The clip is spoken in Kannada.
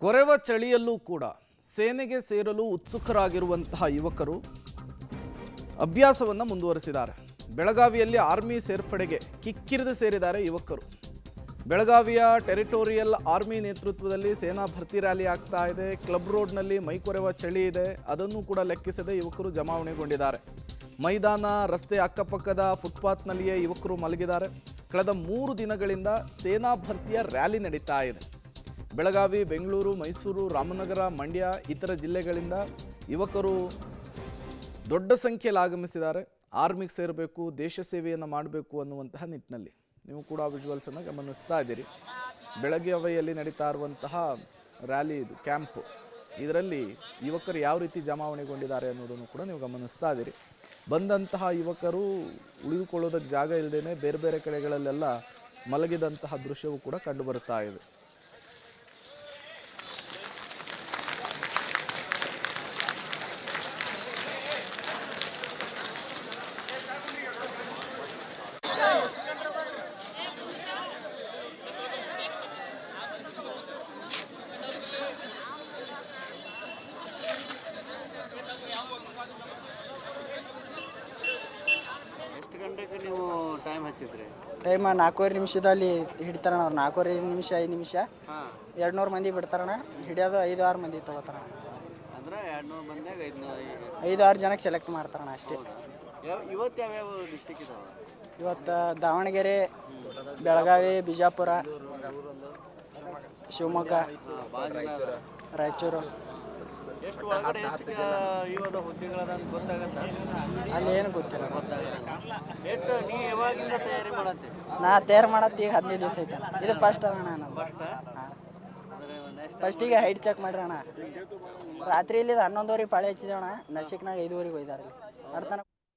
ಕೊರೆವ ಚಳಿಯಲ್ಲೂ ಕೂಡ ಸೇನೆಗೆ ಸೇರಲು ಉತ್ಸುಕರಾಗಿರುವಂತಹ ಯುವಕರು ಅಭ್ಯಾಸವನ್ನು ಮುಂದುವರಿಸಿದ್ದಾರೆ. ಬೆಳಗಾವಿಯಲ್ಲಿ ಆರ್ಮಿ ಸೇರ್ಪಡೆಗೆ ಕಿಕ್ಕಿರಿದು ಸೇರಿದ್ದಾರೆ ಯುವಕರು. ಬೆಳಗಾವಿಯ ಟೆರಿಟೋರಿಯಲ್ ಆರ್ಮಿ ನೇತೃತ್ವದಲ್ಲಿ ಸೇನಾ ಭರ್ತಿ ರ್ಯಾಲಿ ಆಗ್ತಾ ಇದೆ. ಕ್ಲಬ್ ರೋಡ್ನಲ್ಲಿ ಮೈಕೊರೆವ ಚಳಿ ಇದೆ, ಅದನ್ನು ಕೂಡ ಲೆಕ್ಕಿಸದೆ ಯುವಕರು ಜಮಾವಣೆಗೊಂಡಿದ್ದಾರೆ. ಮೈದಾನ ರಸ್ತೆ ಅಕ್ಕಪಕ್ಕದ ಫುಟ್ಪಾತ್ನಲ್ಲಿಯೇ ಯುವಕರು ಮಲಗಿದ್ದಾರೆ. ಕಳೆದ 3 ದಿನಗಳಿಂದ ಸೇನಾ ಭರ್ತಿಯ ರ್ಯಾಲಿ ನಡೀತಾ ಇದೆ. ಬೆಳಗಾವಿ, ಬೆಂಗಳೂರು, ಮೈಸೂರು, ರಾಮನಗರ, ಮಂಡ್ಯ ಇತರ ಜಿಲ್ಲೆಗಳಿಂದ ಯುವಕರು ದೊಡ್ಡ ಸಂಖ್ಯೆಯಲ್ಲಿ ಆಗಮಿಸಿದ್ದಾರೆ. ಆರ್ಮಿಗೆ ಸೇರಬೇಕು, ದೇಶ ಸೇವೆಯನ್ನು ಮಾಡಬೇಕು ಅನ್ನುವಂತಹ ನಿಟ್ಟಿನಲ್ಲಿ ನೀವು ಕೂಡ ವಿಜುವಲ್ಸನ್ನು ಗಮನಿಸ್ತಾ ಇದ್ದೀರಿ. ಬೆಳಗಾವಿಯಲ್ಲಿ ನಡೀತಾ ಇರುವಂತಹ ರ್ಯಾಲಿ ಇದು ಕ್ಯಾಂಪ್, ಇದರಲ್ಲಿ ಯುವಕರು ಯಾವ ರೀತಿ ಜಮಾವಣೆಗೊಂಡಿದ್ದಾರೆ ಅನ್ನೋದನ್ನು ಕೂಡ ನೀವು ಗಮನಿಸ್ತಾ ಇದ್ದೀರಿ. ಬಂದಂತಹ ಯುವಕರು ಉಳಿದುಕೊಳ್ಳೋದಕ್ಕೆ ಜಾಗ ಇಲ್ಲದೇ ಬೇರೆ ಬೇರೆ ಕಡೆಗಳಲ್ಲೆಲ್ಲ ಮಲಗಿದಂತಹ ದೃಶ್ಯವೂ ಕೂಡ ಕಂಡು ಬರ್ತಾ ಇದೆ. ಎಷ್ಟು ಗಂಟೆಗೆ ನೀವು ಟೈಮ್ ಹಚ್ಚಿದ್ರಿ? ಟೈಮ್ 4:15 ನಿಮಿಷದಲ್ಲಿ ಹಿಡಿತಾರಣ ಅವ್ರು. 4:15 ನಿಮಿಷ 5 ನಿಮಿಷ 200 ಮಂದಿ ಬಿಡ್ತಾರಣ. ಹಿಡಿಯೋದು 5-6 ಮಂದಿ ತಗೋತಾರ. ಅಂದ್ರೆ 200 ಮಂದಿಯಾಗ 5-6 ಜನಕ್ಕೆ ಸೆಲೆಕ್ಟ್ ಮಾಡ್ತಾರಣ ಅಷ್ಟೇ. ಇವತ್ತು ಯಾವ್ಯಾವ ಡಿಸ್ಟಿಕ್ ಇದಾವೆ? ಇವತ್ತು ದಾವಣಗೆರೆ, ಬೆಳಗಾವಿ, ಬಿಜಾಪುರ, ಶಿವಮೊಗ್ಗ, ರಾಯಚೂರು. ಎಷ್ಟು ಒಳಗಡೆ ಇವತ್ತು ಹುದ್ದೆಗಳದ ಗೊತ್ತಾಗತ್ತ? ಅಲ್ಲಿ ಏನು ಗೊತ್ತಿಲ್ಲ. ಎಷ್ಟು ನೀ ಯಾವಾಗಿಂದ ತಯಾರಿ ಮಾಡತ್ತೆ? ನಾ ತಯಾರು ಮಾಡತ್ತೆ ಈಗ 15 ದಿವಸ ಐತೆ. ಇದು ಫಸ್ಟ್ ಅದಣ್ಣ. ನಾನು ಫಸ್ಟಿಗೆ ಹೈಟ್ ಚೆಕ್ ಮಾಡ್ರಣ. ರಾತ್ರಿ ಇಲ್ಲಿ 11:00 ಪಾಳಿ ಹಚ್ಚಿದೇವಣ. ನಶಿಕ್ನಾಗ 5:00 ಹೋಯ್ದಾರ.